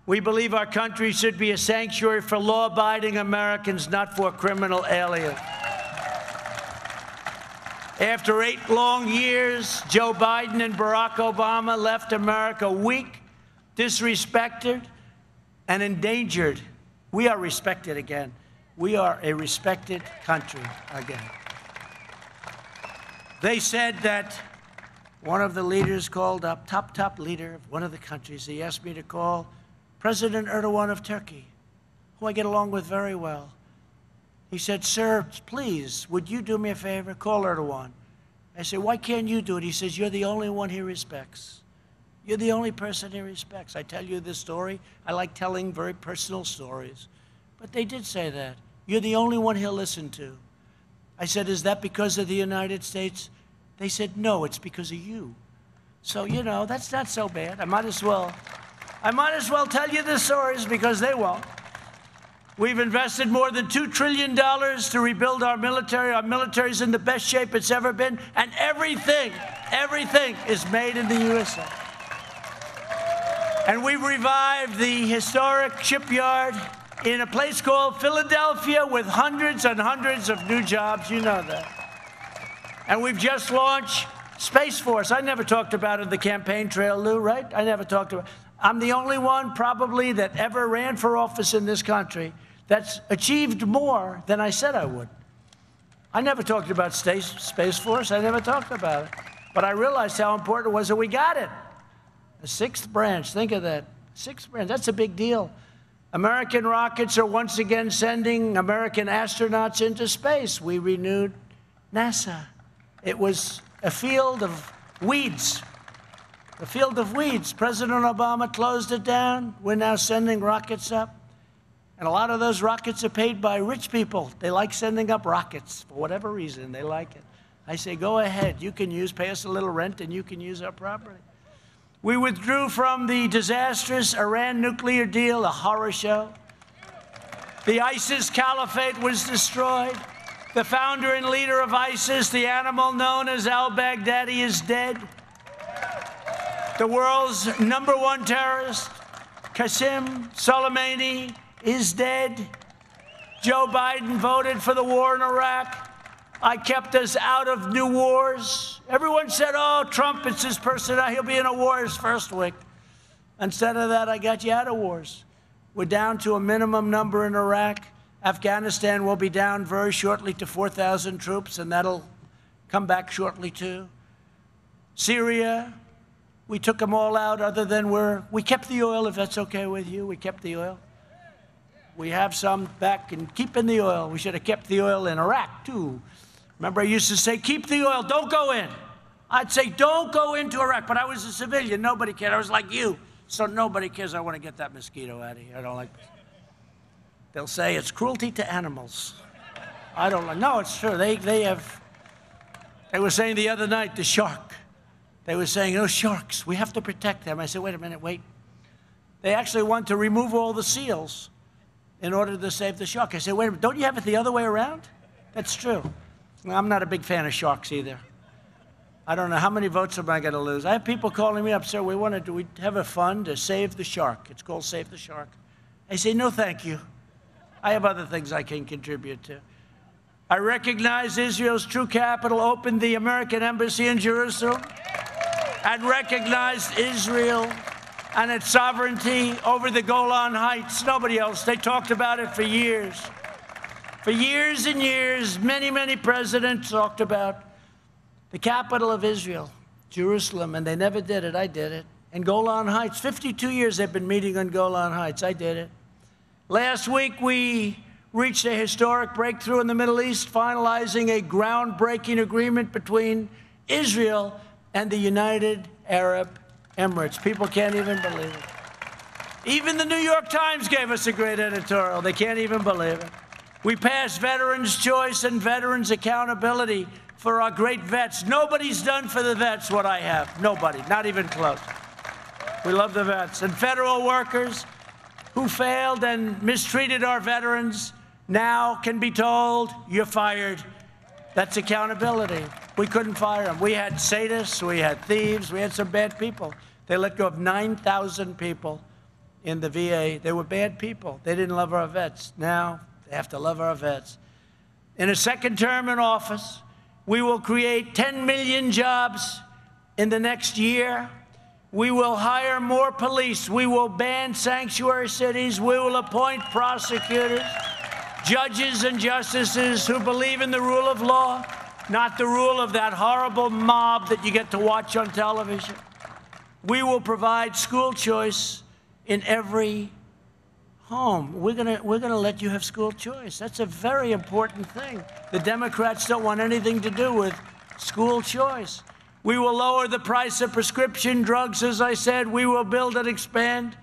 We believe our country should be a sanctuary for law-abiding Americans, not for criminal aliens. After 8 long years, Joe Biden and Barack Obama left America weak, disrespected, and endangered. We are respected again. We are a respected country again. They said that one of the leaders called up, top leader of one of the countries, he asked me to call President Erdogan of Turkey, who I get along with very well. He said, sir, please, would you do me a favor? Call Erdogan. I said, why can't you do it? He says, you're the only one he respects. You're the only person he respects. I tell you this story. I like telling very personal stories. But they did say that. You're the only one he'll listen to. I said, is that because of the United States? They said, no, it's because of you. So, you know, that's not so bad. I might as well tell you the stories because they won't. We've invested more than $2 trillion to rebuild our military. Our military's in the best shape it's ever been. And everything is made in the USA. And we've revived the historic shipyard in a place called Philadelphia with hundreds and hundreds of new jobs. You know that. And we've just launched Space Force. I never talked about it in the campaign trail, Lou, right? I never talked about it. I'm the only one probably that ever ran for office in this country that's achieved more than I said I would. I never talked about Space Force. I never talked about it. But I realized how important it was that we got it. The 6th branch, think of that. 6th branch, that's a big deal. American rockets are once again sending American astronauts into space. We renewed NASA. It was a field of weeds. A field of weeds. President Obama closed it down. We're now sending rockets up. And a lot of those rockets are paid by rich people. They like sending up rockets for whatever reason. They like it. I say, go ahead. You can pay us a little rent, and you can use our property. We withdrew from the disastrous Iran nuclear deal, a horror show. The ISIS caliphate was destroyed. The founder and leader of ISIS, the animal known as al-Baghdadi, is dead. The world's #1 terrorist Qasem Soleimani is dead. Joe Biden voted for the war in Iraq. I kept us out of new wars. Everyone said, oh, Trump, it's his personality. He'll be in a war his first week. Instead of that, I got you out of wars. We're down to a minimum number in Iraq. Afghanistan will be down very shortly to 4,000 troops, and that'll come back shortly, too. Syria, we took them all out other than we kept the oil, if that's okay with you. We kept the oil. We have some back and keeping the oil. We should have kept the oil in Iraq, too. Remember, I used to say, keep the oil, don't go in. I'd say, don't go into Iraq. But I was a civilian. Nobody cared. I was like you. So nobody cares. I want to get that mosquito out of here. I don't like it. They'll say it's cruelty to animals. I don't like. No, it's true. They were saying the other night, the shark. They were saying, oh, sharks, we have to protect them. I said, wait a minute, wait. They actually want to remove all the seals in order to save the shark. I said, wait a minute, don't you have it the other way around? That's true. I'm not a big fan of sharks either. I don't know how many votes am I going to lose. I have people calling me up, sir, we have a fund to save the shark. It's called Save the Shark. I say, no, thank you. I have other things I can contribute to. I recognize Israel's true capital, opened the American embassy in Jerusalem, and recognized Israel and its sovereignty over the Golan Heights. Nobody else. They talked about it for years. For years and years, many, many presidents talked about the capital of Israel, Jerusalem, and they never did it. I did it. And Golan Heights, 52 years they've been meeting on Golan Heights. I did it. Last week, we reached a historic breakthrough in the Middle East, finalizing a groundbreaking agreement between Israel and the United Arab Emirates. People can't even believe it. Even the New York Times gave us a great editorial. They can't even believe it. We passed Veterans' Choice and Veterans' Accountability for our great vets. Nobody's done for the vets what I have. Nobody, not even close. We love the vets. And federal workers who failed and mistreated our veterans now can be told, you're fired. That's accountability. We couldn't fire them. We had sadists, we had thieves, we had some bad people. They let go of 9,000 people in the VA. They were bad people. They didn't love our vets. Now they have to love our vets. In a second term in office, we will create 10 million jobs in the next year. We will hire more police. We will ban sanctuary cities. We will appoint prosecutors, judges, and justices who believe in the rule of law, not the rule of that horrible mob that you get to watch on television. We will provide school choice in every home. We're gonna let you have school choice. That's a very important thing. The Democrats don't want anything to do with school choice. We will lower the price of prescription drugs, as I said. We will build and expand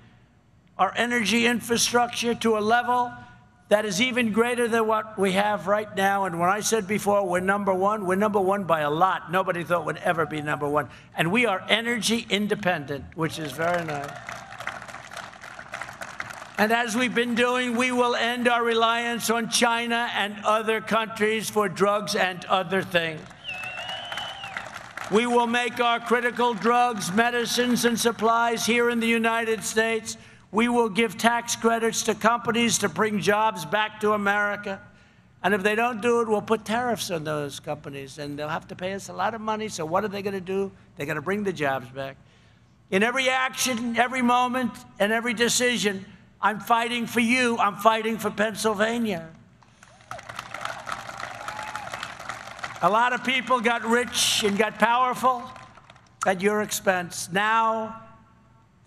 our energy infrastructure to a level that is even greater than what we have right now. And when I said before we're number one by a lot. Nobody thought we'd ever be number one. And we are energy independent, which is very nice. And as we've been doing, we will end our reliance on China and other countries for drugs and other things. We will make our critical drugs, medicines, and supplies here in the United States. We will give tax credits to companies to bring jobs back to America. And if they don't do it, we'll put tariffs on those companies, and they'll have to pay us a lot of money. So what are they going to do? They're going to bring the jobs back. In every action, every moment, and every decision, I'm fighting for you. I'm fighting for Pennsylvania. A lot of people got rich and got powerful at your expense. Now,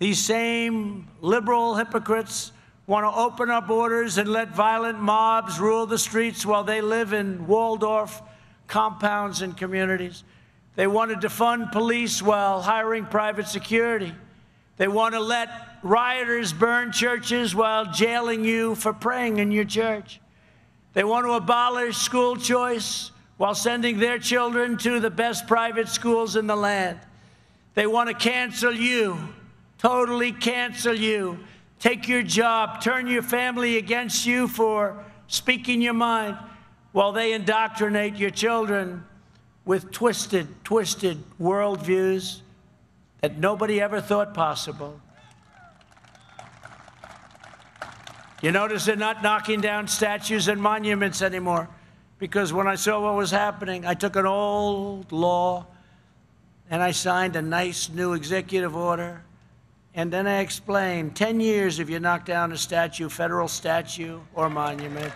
these same liberal hypocrites want to open our borders and let violent mobs rule the streets while they live in Waldorf compounds and communities. They want to defund police while hiring private security. They want to let rioters burn churches while jailing you for praying in your church. They want to abolish school choice while sending their children to the best private schools in the land. They want to cancel you, totally cancel you, take your job, turn your family against you for speaking your mind, while they indoctrinate your children with twisted worldviews that nobody ever thought possible. You notice they're not knocking down statues and monuments anymore, because when I saw what was happening, I took an old law and I signed a nice new executive order. And then I explained, 10 years if you knock down a statue, federal statue or monument.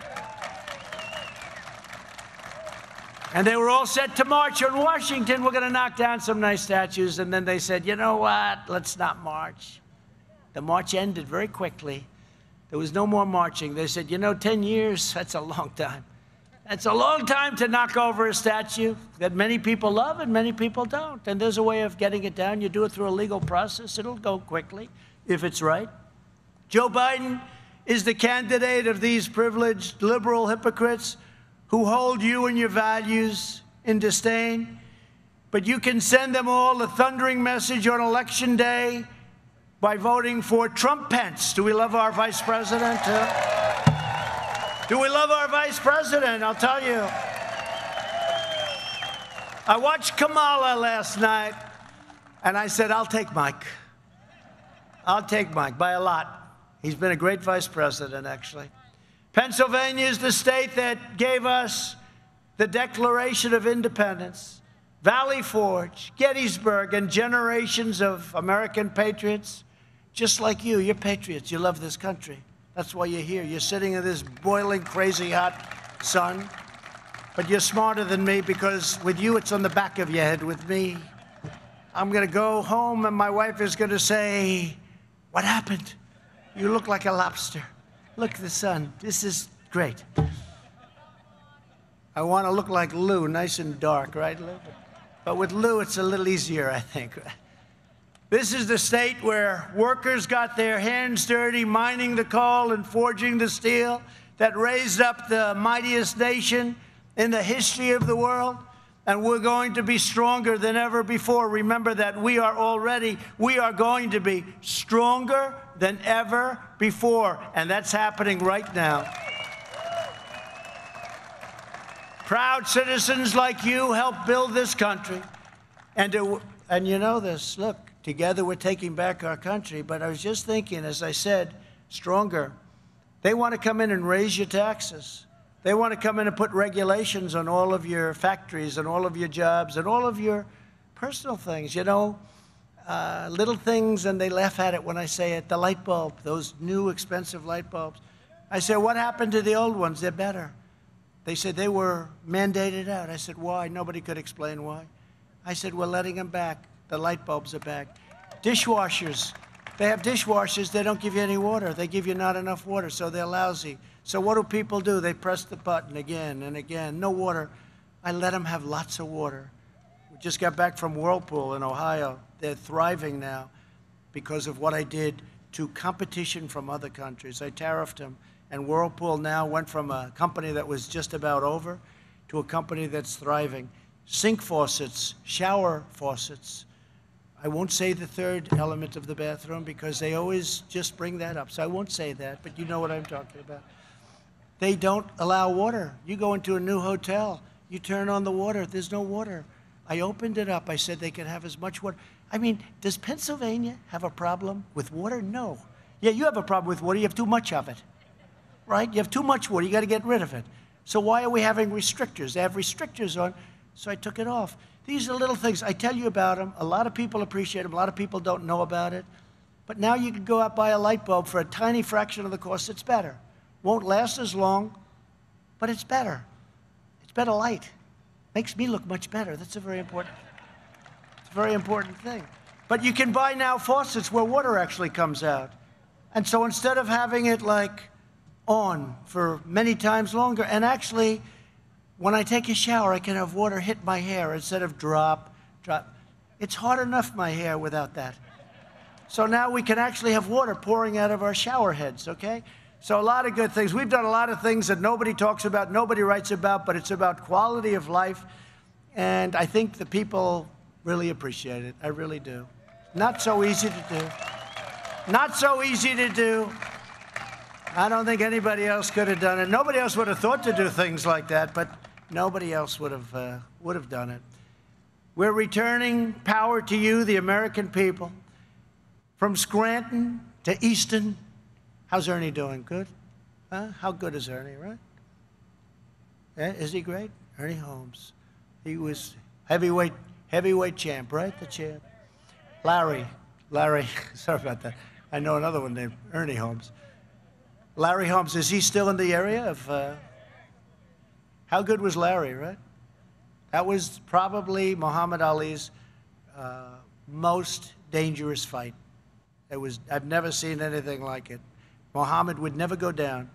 And they were all set to march on Washington. We're going to knock down some nice statues. And then they said, you know what? Let's not march. The march ended very quickly. There was no more marching. They said, you know, 10 years, that's a long time. That's a long time to knock over a statue that many people love and many people don't. And there's a way of getting it down. You do it through a legal process. It'll go quickly if it's right. Joe Biden is the candidate of these privileged liberal hypocrites who hold you and your values in disdain. But you can send them all a thundering message on Election Day by voting for Trump Pence. Do we love our vice president? Do we love our vice president? I'll tell you. I watched Kamala last night, and I said, I'll take Mike. I'll take Mike by a lot. He's been a great vice president, actually. Pennsylvania is the state that gave us the Declaration of Independence, Valley Forge, Gettysburg, and generations of American patriots, just like you. You're patriots. You love this country. That's why you're here. You're sitting in this boiling, crazy hot sun. But you're smarter than me, because with you, it's on the back of your head. With me, I'm going to go home, and my wife is going to say, what happened? You look like a lobster. Look at the sun. This is great. I want to look like Lou, nice and dark, right, Lou? But with Lou, it's a little easier, I think. This is the state where workers got their hands dirty mining the coal and forging the steel that raised up the mightiest nation in the history of the world. And we're going to be stronger than ever before. Remember that we are going to be stronger than ever before. And that's happening right now. Proud citizens like you help build this country. And you know this, look, together we're taking back our country. But I was just thinking, as I said, stronger. They want to come in and raise your taxes. They want to come in and put regulations on all of your factories and all of your jobs and all of your personal things, you know, little things, and they laugh at it when I say it. The light bulb, those new expensive light bulbs. I say, what happened to the old ones? They're better. They said they were mandated out. I said, why? Nobody could explain why. I said, we're letting them back. The light bulbs are back. Dishwashers. They have dishwashers. They don't give you any water. They give you not enough water, so they're lousy. So what do people do? They press the button again and again. No water. I let them have lots of water. We just got back from Whirlpool in Ohio. They're thriving now because of what I did to competition from other countries. I tariffed them. And Whirlpool now went from a company that was just about over to a company that's thriving. Sink faucets, shower faucets. I won't say the third element of the bathroom because they always just bring that up. So I won't say that, but you know what I'm talking about. They don't allow water. You go into a new hotel, you turn on the water, there's no water. I opened it up. I said they could have as much water. I mean, does Pennsylvania have a problem with water? No. Yeah, you have a problem with water. You have too much of it, right? You have too much water. You got to get rid of it. So why are we having restrictors? They have restrictors on, so I took it off. These are little things. I tell you about them. A lot of people appreciate them. A lot of people don't know about it. But now you can go out and buy a light bulb for a tiny fraction of the cost. It's better. Won't last as long, but it's better. It's better light. Makes me look much better. That's a very important thing. But you can buy now faucets where water actually comes out. And so instead of having it like on for many times longer, and actually when I take a shower, I can have water hit my hair instead of drop. It's hard enough, my hair, without that. So now we can actually have water pouring out of our shower heads, okay? So a lot of good things. We've done a lot of things that nobody talks about, nobody writes about, but it's about quality of life. And I think the people really appreciate it. I really do. Not so easy to do. Not so easy to do. I don't think anybody else could have done it. Nobody else would have thought to do things like that, but nobody else would have done it. We're returning power to you, the American people, from Scranton to Easton. How's Ernie doing? Good? How good is Ernie, right? Is he great? Ernie Holmes. He was heavyweight champ, right? The champ. Larry, sorry about that. I know another one named Ernie Holmes. Larry Holmes, is he still in the area of, how good was Larry, right? That was probably Muhammad Ali's most dangerous fight. I've never seen anything like it. Muhammad would never go down.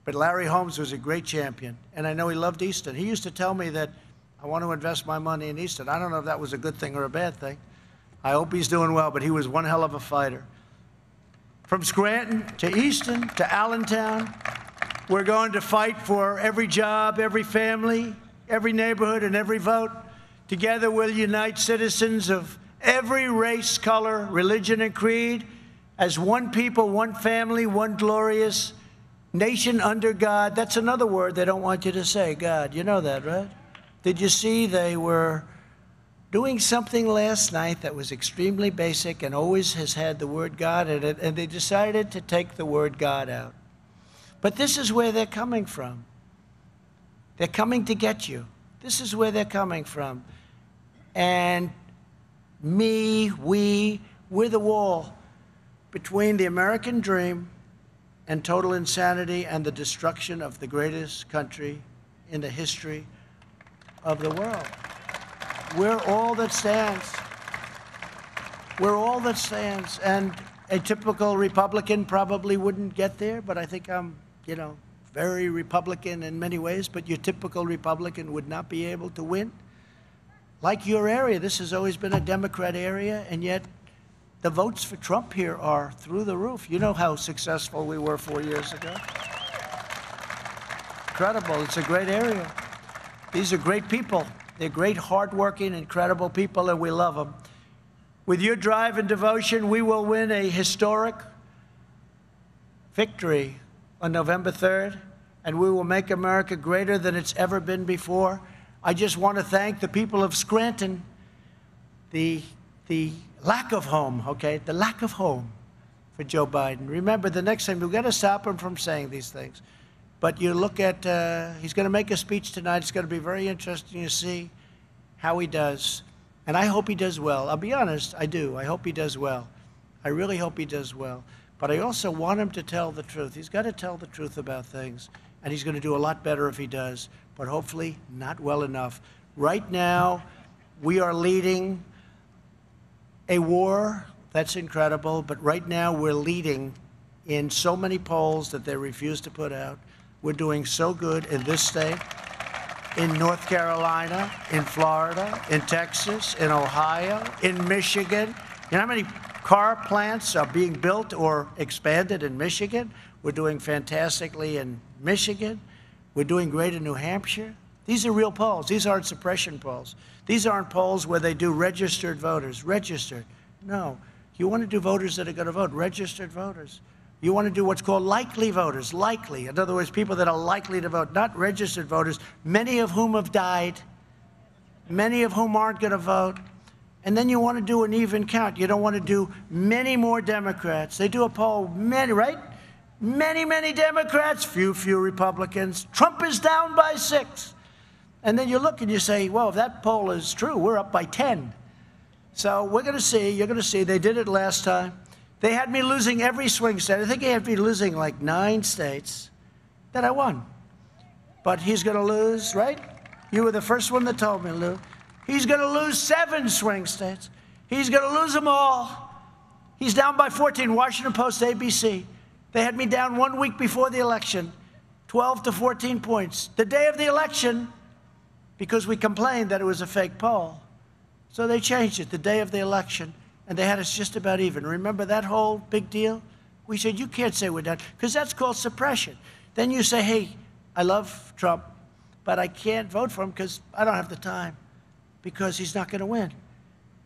But Larry Holmes was a great champion, and I know he loved Easton. He used to tell me that, I want to invest my money in Easton. I don't know if that was a good thing or a bad thing. I hope he's doing well, but he was one hell of a fighter. From Scranton to Easton to Allentown, we're going to fight for every job, every family, every neighborhood, and every vote. Together we'll unite citizens of every race, color, religion, and creed as one people, one family, one glorious nation under God. That's another word they don't want you to say, God. You know that, right? Did you see they were doing something last night that was extremely basic and always has had the word God in it, and they decided to take the word God out. But this is where they're coming from. They're coming to get you. This is where they're coming from. And we're the wall between the American dream and total insanity and the destruction of the greatest country in the history of the world. We're all that stands. We're all that stands. And a typical Republican probably wouldn't get there, but I think I'm, very Republican in many ways, but your typical Republican would not be able to win. Like your area, this has always been a Democrat area, and yet the votes for Trump here are through the roof. You know how successful we were 4 years ago. Incredible. It's a great area. These are great people. They're great, hardworking, incredible people, and we love them. With your drive and devotion, we will win a historic victory on November 3rd, and we will make America greater than it's ever been before. I just want to thank the people of Scranton, the lack of home, okay? The lack of home for Joe Biden. Remember, the next time, we've got to stop him from saying these things. But you look at, he's going to make a speech tonight. It's going to be very interesting to see how he does. And I hope he does well. I'll be honest, I do. I hope he does well. I really hope he does well. But I also want him to tell the truth. He's got to tell the truth about things. And he's going to do a lot better if he does. But hopefully not well enough. Right now, we are leading a war that's incredible. But right now, we're leading in so many polls that they refuse to put out. We're doing so good in this state, in North Carolina, in Florida, in Texas, in Ohio, in Michigan. You know how many car plants are being built or expanded in Michigan? We're doing fantastically in Michigan. We're doing great in New Hampshire. These are real polls. These aren't suppression polls. These aren't polls where they do registered voters. Registered. No. You want to do voters that are going to vote. Registered voters. You want to do what's called likely voters, likely. In other words, people that are likely to vote, not registered voters, many of whom have died, many of whom aren't going to vote. And then you want to do an even count. You don't want to do many more Democrats. They do a poll, many, right? Many Democrats, few Republicans. Trump is down by 6. And then you look and you say, well, if that poll is true, we're up by 10. So we're going to see, you're going to see, they did it last time. They had me losing every swing state. I think they had me losing like 9 states that I won. But he's going to lose, right? You were the first one that told me, Lou. He's going to lose 7 swing states. He's going to lose them all. He's down by 14. Washington Post, ABC. They had me down 1 week before the election, 12 to 14 points. The day of the election, because we complained that it was a fake poll. So they changed it the day of the election. And they had us just about even. Remember that whole big deal? We said, you can't say we're done, because that's called suppression. Then you say, hey, I love Trump, but I can't vote for him because I don't have the time, because he's not going to win.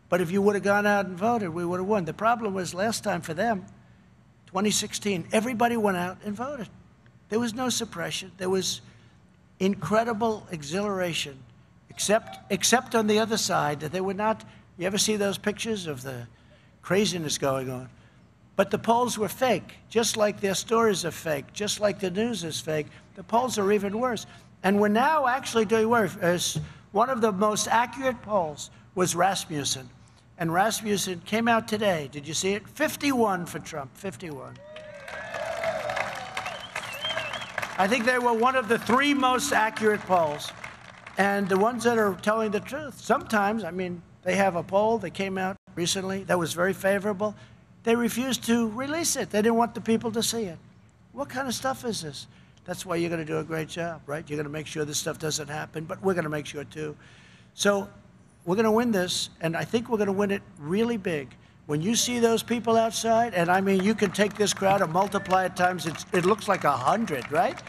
But if you would have gone out and voted, we would have won. The problem was last time for them, 2016, everybody went out and voted. There was no suppression. There was incredible exhilaration, except on the other side, that they would not. You ever see those pictures of the craziness going on? But the polls were fake, just like their stories are fake, just like the news is fake. The polls are even worse. And we're now actually doing worse. One of the most accurate polls was Rasmussen. And Rasmussen came out today. Did you see it? 51 for Trump, 51. I think they were one of the 3 most accurate polls. And the ones that are telling the truth. Sometimes, I mean, they have a poll that came out recently that was very favorable. They refused to release it. They didn't want the people to see it. What kind of stuff is this? That's why you're going to do a great job, right? You're going to make sure this stuff doesn't happen, but we're going to make sure too. So we're going to win this, and I think we're going to win it really big. When you see those people outside, and I mean, you can take this crowd and multiply it times, it looks like 100, right?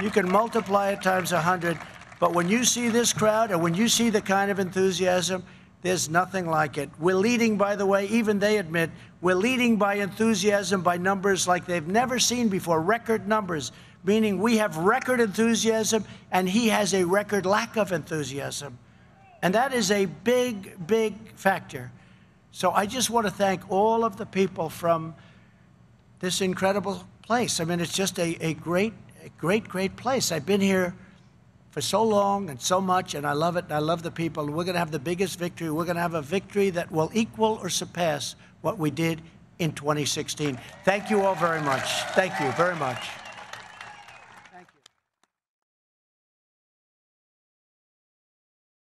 You can multiply it times 100, but when you see this crowd and when you see the kind of enthusiasm, there's nothing like it. We're leading, by the way, even they admit, we're leading by enthusiasm, by numbers like they've never seen before, record numbers, meaning we have record enthusiasm and he has a record lack of enthusiasm. And that is a big, big factor. So I just want to thank all of the people from this incredible place. I mean, it's just a great, great place. I've been here for so long and so much, and I love it, and I love the people. We're going to have the biggest victory. We're going to have a victory that will equal or surpass what we did in 2016. Thank you all very much. Thank you very much.